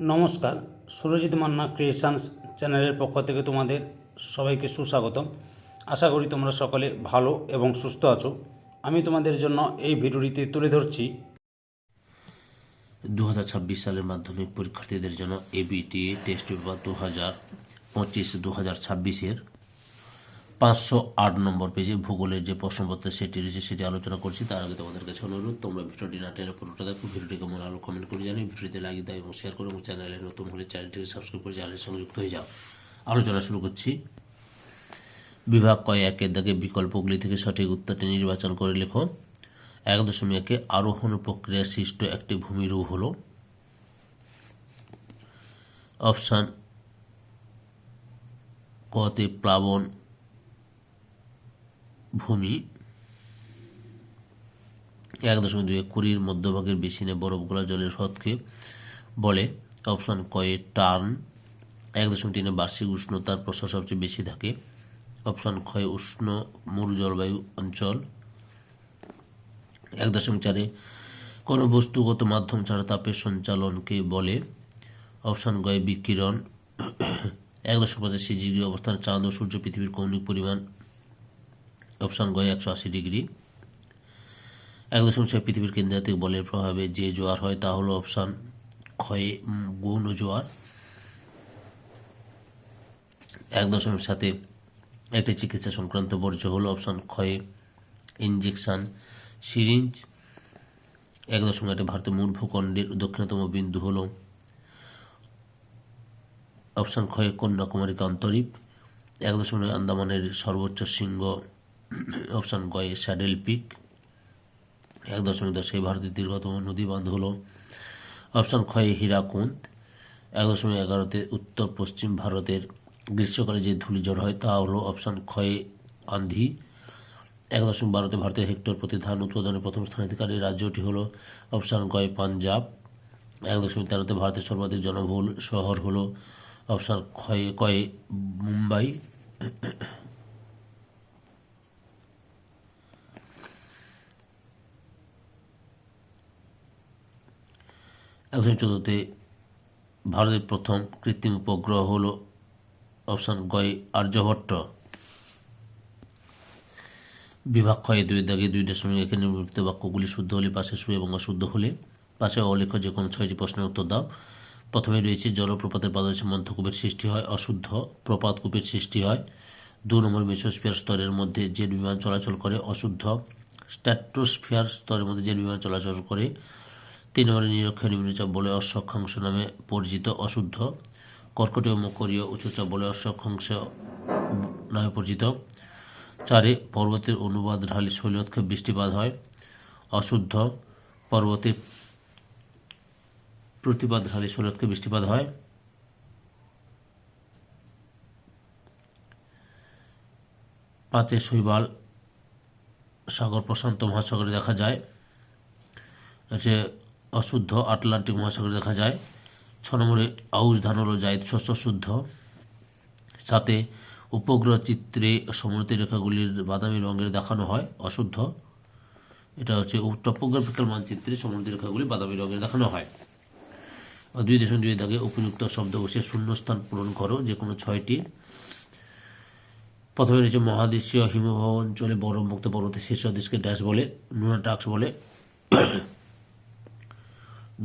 নমস্কার, সুরজিৎ মান্না ক্রিয়েশনস চ্যানেলের পক্ষ থেকে তোমাদের সবাইকে সুস্বাগতম। আশা করি তোমরা সকলে ভালো এবং সুস্থ আছো। আমি তোমাদের জন্য এই ভিডিওটিতে তুলে ধরছি 2026 সালের মাধ্যমিক পরীক্ষার্থীদের জন্য এবিটি টেস্ট পেপার 2025-2026-এর 508 নম্বর পেজে ভূগোলের যে প্রশ্নপত্র সেটি রয়েছে সেটি আলোচনা করছি। তার আগে তোমাদের কাছে অনুরোধ, তোমরা ভিডিওটি না টেনে পুরোটা দেখো। ভিডিওটিকে মনে হলো কমেন্ট করে জানিয়ে ভিডিওতে লাগিয়ে দাও এবং শেয়ার করো, এবং চ্যানেলে নতুন হলে চ্যানেলটিকে সাবস্ক্রাইব করে চ্যানেলের সঙ্গে যুক্ত হয়ে যাও। আলোচনা শুরু করছি। বিভাগ ক একের দাগে বিকল্পগুলি থেকে সঠিক উত্তরটি নির্বাচন করে লেখো। 1.1 আরোহণ প্রক্রিয়া সৃষ্ট একটি ভূমিরূপ হল। অপশান কতে প্লাবন ভূমি। 1.2 কুড়ির মধ্যভাগের বেসিনে বরফ গলা জলের হ্রদকে বলে। অপশান কয়ে টার্ন। 1.3 বার্ষিক উষ্ণতার প্রসার সবচেয়ে বেশি থাকে। অপশান ক্ষয় উষ্ণ মরু জলবায়ু অঞ্চল। 1.4 কোনো বস্তুগত মাধ্যম ছাড়া তাপের সঞ্চালনকে বলে। অপশান গয় বিকিরণ। 1.5 ডিগ্রি অবস্থান চাঁদ ও সূর্য পৃথিবীর কৌণিক পরিমাণ। অপশান গয় 180 ডিগ্রি। 1.6 পৃথিবীর কেন্দ্রাতিক বলের প্রভাবে যে জোয়ার হয় তা হলো। অপশান ক্ষয়ে গৌণ জোয়ার। 1.7 একটি চিকিৎসা সংক্রান্ত বর্জ্য হলো। অপশান ক্ষয়ে ইনজেকশন সিরিঞ্জ। 1.8 ভারতের মূল ভূখণ্ডের দক্ষিণতম বিন্দু হল। অপশান ক্ষয়ে কন্যাকুমারিকা অন্তরীপ। 1.9 আন্দামানের সর্বোচ্চ শৃঙ্গ। অপশান গয়ে স্যাডেল পিক। 1.10 ভারতের দীর্ঘতম নদী বাঁধ হল। অপশান ক্ষয়ে হীরাকুন্দ। 1.11 উত্তর পশ্চিম ভারতের গ্রীষ্মকালে যে ধূলিঝড় হয় তা হলো। অপশান ক্ষয়ে আন্ধি। 1.12 ভারতের হেক্টর প্রতি ধান উৎপাদনের প্রথম স্থানাধিকারী রাজ্যটি হল। অপশান গয়ে পাঞ্জাব। 1.13 ভারতের সর্বাধিক জনবহুল শহর হল। অপশান কয়ে মুম্বাই। 1.14 ভারতের প্রথম কৃত্রিম উপগ্রহ হল। অপশান গয়ে আর্যভট্ট। বিভাগ ক্ষয়ে 2 2.1 নিম্নলিখিত বাক্যগুলি শুদ্ধ হলে পাশে সু এবং অশুদ্ধ হলে পাশে অলেখ যে কোনো 6টি প্রশ্নের উত্তর দাও। প্রথমে রয়েছে জলপ্রপাতের পাদদেশে মন্থকূপের সৃষ্টি হয়। অশুদ্ধ। প্রপাতকূপের সৃষ্টি হয়। 2 নম্বর মেসোস্ফিয়ার স্তরের মধ্যে জেট বিমান চলাচল করে। অশুদ্ধ। স্ট্র্যাটোস্ফিয়ার স্তরের মধ্যে জেট বিমান চলাচল করে। 3 নম্বরে নিরক্ষীয় নিম্নচাপ বলে অক্ষাংশ নামে পরিচিত। অশুদ্ধ। কর্কটীয় মকরীয় উচ্চচাপ বলে অক্ষাংশ নামে পরিচিত। 4 পর্বতের অনুবাদ ঢালি শৈলোৎক্ষেপ বৃষ্টিপাত হয়। অশুদ্ধ। পর্বতের প্রতিপাদ ঢালি শৈলোৎক্ষেপ বৃষ্টিপাত হয়। 5 শৈবাল সাগর প্রশান্ত মহাসাগরে দেখা যায়। অশুদ্ধ। আটলান্টিক মহাসাগরে দেখা যায়। 6 নম্বরে আউশ ধান হল জায়দ শস্য। শুদ্ধ। 7 উপগ্রহ চিত্রে সমোন্নতি রেখাগুলির বাদামি রঙের দেখানো হয়। অশুদ্ধ। এটা হচ্ছে টপোগ্রাফিক্যাল মানচিত্রে সমোন্নতি রেখাগুলি বাদামি রঙের দেখানো হয়। 2.2 দাগে উপযুক্ত শব্দ বসে শূন্যস্থান পূরণ করো, যে কোনো 6টি। প্রথমে রয়েছে মহাদেশীয় হিমবাহ অঞ্চলে বরফমুক্ত পর্বতের শীর্ষদেশকে ড্যাশ বলে, নুনাটাক্স বলে।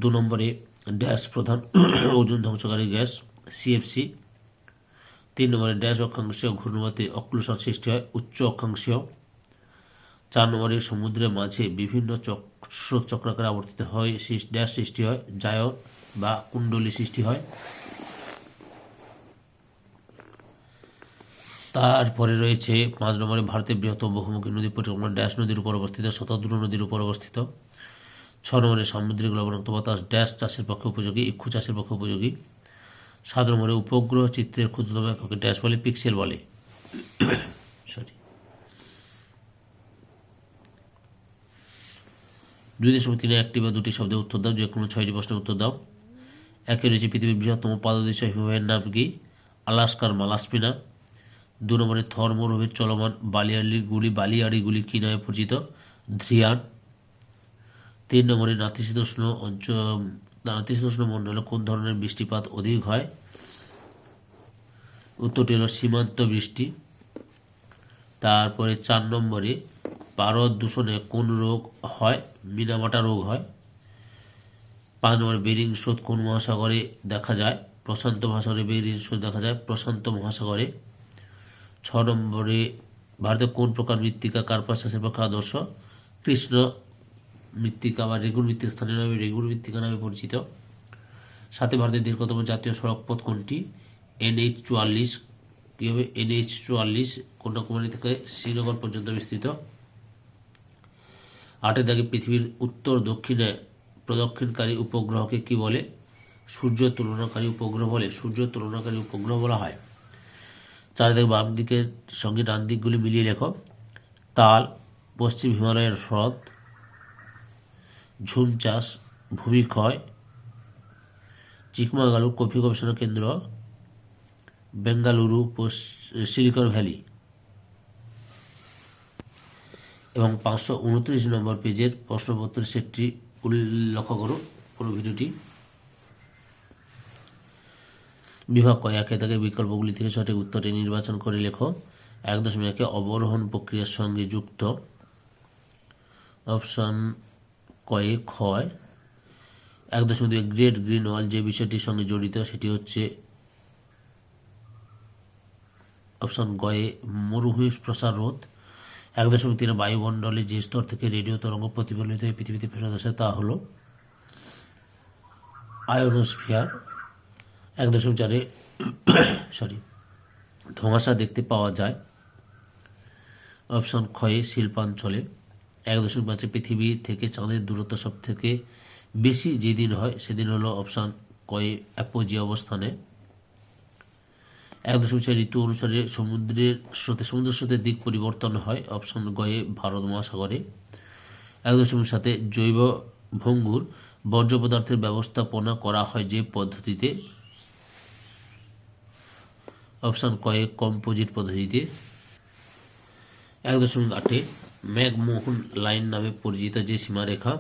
2 নম্বরে ড্যাশ প্রধান ওজন ধ্বংসকারী গ্যাস, সিএফসি। 3 নম্বরে ড্যাশ অক্ষাংশীয় ঘূর্ণবাতে অক্লুশন সৃষ্টি হয়, উচ্চ অক্ষাংশীয়। 4 নম্বরে সমুদ্রের মাঝে বিভিন্ন চক্রাকারে আবর্তিত হয় ড্যাশ সৃষ্টি হয়, জায়র বা কুণ্ডলী সৃষ্টি হয়। তারপরে রয়েছে 5 নম্বরে ভারতের বৃহত্তম বহুমুখী নদী পরিক্রমা ড্যাশ নদীর উপর অবস্থিত, শতদ্রু নদীর উপর অবস্থিত। 6 নম্বরে সামুদ্রিক লবণাক্ত বাতাস ড্যাশ চাষের পক্ষে উপযোগী, ইক্ষু চাষের পক্ষে উপযোগী। 7 নম্বরে উপগ্রহ চিত্রের ক্ষুদ্রতম এককে ড্যাশ বলে, পিক্সেল বলে। সরি 2.3 একটি বা দুটি শব্দের উত্তর দাও, যে কোনো 6টি প্রশ্নের উত্তর দাও। 1 রয়েছে পৃথিবীর বৃহত্তম পাদদেশীয় হিমবাহের নাম কি? আলাস্কার মালাস্পিনা। 2 নম্বরে থর মরুভূমির চলমান বালিয়াড়িগুলি কি নামে পরিচিত? ধ্রিয়ান। 3 নম্বরে নাতিশীতোষ্ণ নাতিশীতোষ্ণ মণ্ডলে কোন ধরনের বৃষ্টিপাত অধিক হয়? উত্তরটি হলো সীমান্ত বৃষ্টি। তারপরে 4 নম্বরে পারদ দূষণে কোন রোগ হয়? মিনামাটা রোগ হয়। 5 নম্বরে বেরিং স্রোত কোন মহাসাগরে দেখা যায়? প্রশান্ত মহাসাগরে বেরিং স্রোত দেখা যায় প্রশান্ত মহাসাগরে। 6 নম্বরে ভারতে কোন প্রকার মৃত্তিকা কার্পাস চাষের পক্ষে আদর্শ? কৃষ্ণ মৃত্তিকা বা রেগুর মৃত্তিকা, স্থানীয় নামে রেগুর মৃত্তিকা নামে পরিচিত। 7 ভারতের দীর্ঘতম জাতীয় সড়ক পথ কোনটি? NH-44। কি হবে? NH-44 কন্যাকুমারী থেকে শ্রীনগর পর্যন্ত বিস্তৃত। 8 দাগে পৃথিবীর উত্তর দক্ষিণে প্রদক্ষিণকারী উপগ্রহকে কি বলে? সূর্য তুলনাকারী উপগ্রহ বলে। সূর্য তুলনাকারী উপগ্রহ বলা হয়। 4 দাগে বাম দিকের সঙ্গে ডান দিকগুলি মিলিয়ে লেখো। তাল, পশ্চিম হিমালয়ের হ্রদ, ঝুম চাষ, ভূমিক্ষয়, চিকমাগালুর কফি গবেষণা কেন্দ্র, বেঙ্গালুরু সিলিকন ভ্যালি। এবং 529 নম্বর পেজের প্রশ্নপত্রের সেটটি লক্ষ্য করো পুরো ভিডিওটি। বিভাগ ক, 1 দাগের বিকল্পগুলি থেকে সঠিক উত্তরটি নির্বাচন করে লেখো। 1.1 অবরোহণ প্রক্রিয়ার সঙ্গে যুক্ত। অপশন কয়ে ক্ষয়। 1.2 গ্রেট গ্রিন ওয়াল যে বিষয়টির সঙ্গে জড়িত সেটি হচ্ছে অপশন গয়ে মরুভূমি প্রসার রোধ। 1.3 বায়ুমণ্ডলে যে স্তর থেকে রেডিও তরঙ্গ প্রতিফলিত হয়ে পৃথিবীতে ফেরত আসে তা হল আয়োনোস্ফিয়ার। 1.4 ধোঁয়াশা দেখতে পাওয়া যায়। অপশন ক্ষয়ে শিল্পাঞ্চলে। 1.5 পৃথিবী থেকে চাঁদের দূরত্ব সব থেকে বেশি যেদিন হয় সেদিন হলো অপশন কয়ে অ্যাপোজি অবস্থানে। 1.4 ঋতু অনুসারে সমুদ্র স্রোতের দিক পরিবর্তন হয় অপশন গয়ে ভারত মহাসাগরে। 1.7 জৈব ভঙ্গুর বর্জ্য পদার্থের ব্যবস্থাপনা করা হয় যে পদ্ধতিতে? অপশন কয়ে কম্পোজিট পদ্ধতিতে। 1.8 ম্যাকমোহন লাইন নামে পরিচিত যে সীমারেখা?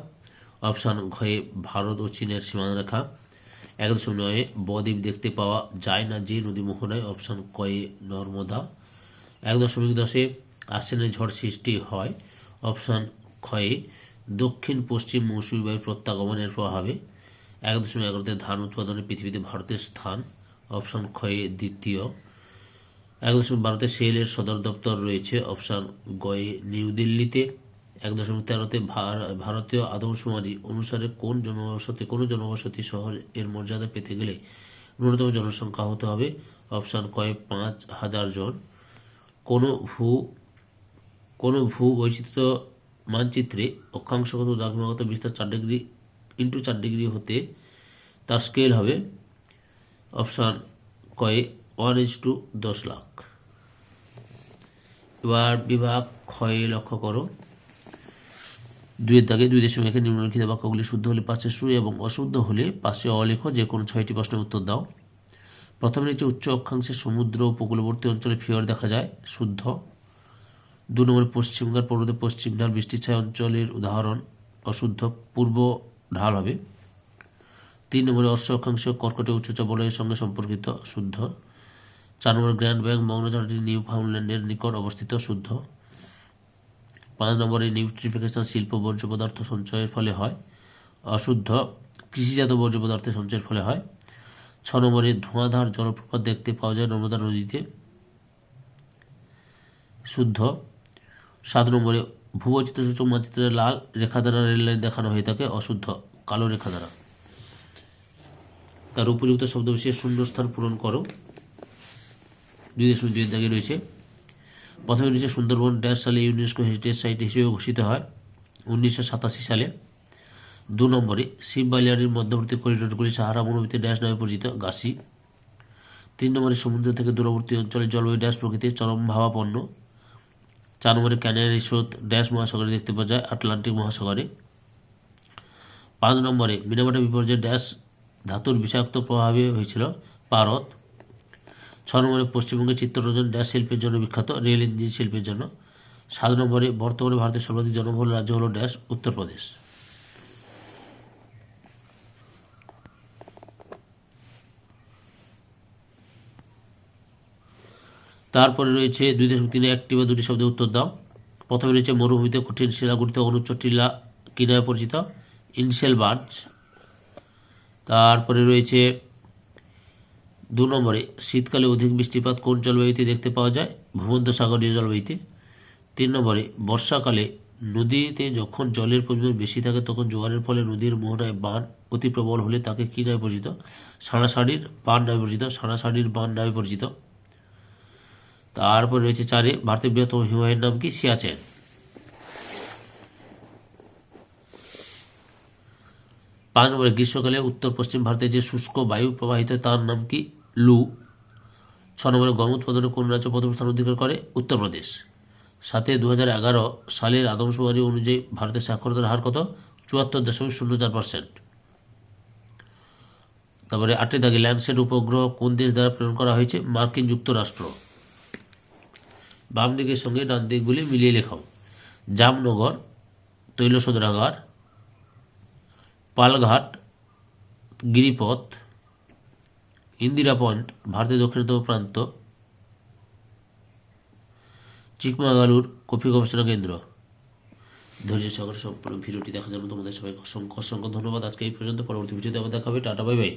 অপশন ঘয়ে ভারত ও চীনের সীমারেখা। 1.9 বদ্বীপ দেখতে পাওয়া যায় না যে নদী মোহনায়? অপশন কয়ে নর্মদা। 1.10 আশ্বিনের ঝড় সৃষ্টি হয় অপশন ক্ষয়ে দক্ষিণ পশ্চিম মৌসুমী বায়ুর প্রত্যাগমনের প্রভাবে। 1.11 ধান উৎপাদনে পৃথিবীতে ভারতের স্থান? অপশন ক্ষয়ে দ্বিতীয়। 1.12 সেলের সদর দপ্তর রয়েছে অপশন গয়ে নিউ দিল্লিতে। 1.13 ভারতীয় আদমশুমারি অনুসারে কোনো জনবসতি শহর এর মর্যাদা পেতে গেলে ন্যূনতম জনসংখ্যা হতে হবে? অপশন কয়ে 5,000 জন। কোনো ভূ বৈচিত্র্য মানচিত্রে অক্ষাংশগত দ্রাঘিমাগত বিস্তার 4°x4° হতে তার স্কেল হবে? অপশন কয়ে 1:10 লাখ। এবার বিভাগ ক্ষয়ে লক্ষ্য করো। 2 দাগে 2.1 নিম্নলিখিত বাক্যগুলি শুদ্ধ হলে পাশে সু এবং অশুদ্ধ হলে পাশে অলেখ যে কোনো 6টি প্রশ্নের উত্তর দাও। প্রথমে নিচে উচ্চ অক্ষাংশে সমুদ্র উপকূলবর্তী অঞ্চলে ফিওর দেখা যায়, শুদ্ধ। 2 নম্বরে পশ্চিমবঙ্গের পর্বতে পশ্চিম ঢাল বৃষ্টিছায়া অঞ্চলের উদাহরণ, অশুদ্ধ, পূর্ব ঢাল হবে। 3 নম্বরে অশ্ব অক্ষাংশ কর্কটে উচ্চচাপ বলয়ের সঙ্গে সম্পর্কিত, শুদ্ধ। 4 নম্বরে গ্র্যান্ড ব্যাংক মগ্নচারটি নিউ ফাউন্ডল্যান্ডের নিকট অবস্থিত, শুদ্ধ। 5 নম্বরে নিউট্রিফিকেশন শিল্প বর্জ্য পদার্থ সঞ্চয়ের ফলে হয়, অশুদ্ধ, কৃষিজাত বর্জ্য পদার্থের সঞ্চয়ের ফলে হয়। 6 নম্বরে ধোঁয়াধার জলপ্রপাত দেখতে পাওয়া যায় নর্মদা নদীতে, শুদ্ধ। 7 নম্বরে ভূবৈচিত্র্য সূচক মানচিত্রে লাল রেখা দ্বারা রেললাইন দেখানো হয়ে থাকে, অশুদ্ধ, কালো রেখা দ্বারা। তার উপযুক্ত শব্দবিশেষ শূন্যস্থান পূরণ করো। 2.2 দাগে রয়েছে। প্রথমে রয়েছে সুন্দরবন ড্যাশ সালে ইউনেস্কো হেরিটেজ সাইট হিসেবে ঘোষিত হয় 1987 সালে। 2 নম্বরে সিমবালিয়ারির মধ্যবর্তী করিডোরগুলি সাহারা মরুভূমিতে ড্যাশ নামে পরিচিত, গাসি। 3 নম্বরে সমুদ্র থেকে দূরবর্তী অঞ্চলের জলবায়ু ড্যাশ প্রকৃতির চরম ভাবাপন্ন। 4 নম্বরে ক্যানারি স্রোত ড্যাশ মহাসাগরে দেখতে পাওয়া যায়, আটলান্টিক মহাসাগরে। 5 নম্বরে মিনামাটা বিপর্যয় ড্যাশ ধাতুর বিষাক্ত প্রভাবে হয়েছিল, পারদ। 6 নম্বরে পশ্চিমবঙ্গের চিত্তরঞ্জন ড্যাশ শিল্পের জন্য বিখ্যাত, রেল ইঞ্জিন শিল্পের জন্য। 7 নম্বরে বর্তমানে ভারতের সর্বাধিক জনবহুল রাজ্য হল ড্যাশ, উত্তরপ্রদেশ। তারপরে রয়েছে 2.3 একটি বা দুটি শব্দের উত্তর দাও। প্রথমে রয়েছে মরুভূমিতে কঠিন শিলাগুড়িতে অনুচ্চ টিলা কি নামে পরিচিত? In-cell birch. তারপরে রয়েছে 2 নম্বরে শীতকালে অধিক বৃষ্টিপাত কোন জলবায়ুতে দেখতে পাওয়া যায়? ভূমধ্যসাগরীয় জলবায়ুতে। 3 নম্বরে বর্ষাকালে নদীতে যখন জলের পরিমাণ বেশি থাকে তখন জোয়ারের ফলে নদীর মোহনায় বান অতি প্রবল হলে তাকে কী নামে পরিচিত? সাঁড়াসাঁড়ির বান নামে পরিচিত। সাঁড়াসাঁড়ির বান নামে পরিচিত। তারপর রয়েছে 4 ভারতের বৃহত্তম হিমবাহের নাম কি? সিয়াচেন। 5 নম্বরে গ্রীষ্মকালে উত্তর পশ্চিম ভারতে যে শুষ্ক বায়ু প্রবাহিত তার নাম কি? লু। 6 নম্বরে গম উৎপাদনে কোন রাজ্য প্রথম স্থান অধিকার করে? উত্তরপ্রদেশ। 7 2011 সালের আদমশুমারি অনুযায়ী ভারতের সাক্ষরতার হার কত? 74.04%। তারপরে 8 দাগে ল্যান্ডসেট উপগ্রহ কোন দেশ দ্বারা প্রেরণ করা হয়েছে? মার্কিন যুক্তরাষ্ট্র। বাম দিকের সঙ্গে ডান দিকগুলি মিলিয়ে লেখাও। জামনগর তৈল শোধনাগার, পালঘাট গিরিপথ, ইন্দিরা পয়েন্ট ভারতের দক্ষিণতম প্রান্ত, চিকমাগালুর কফি গবেষণা কেন্দ্র। ধৈর্য সহকারে সম্পূর্ণ ভিডিওটি দেখার জন্য তোমাদের সবাইকে অসংখ্য অসংখ্য ধন্যবাদ। আজকে এই পর্যন্ত, পরবর্তী ভিডিওতে আবার দেখা হবে। Tata, bye bye.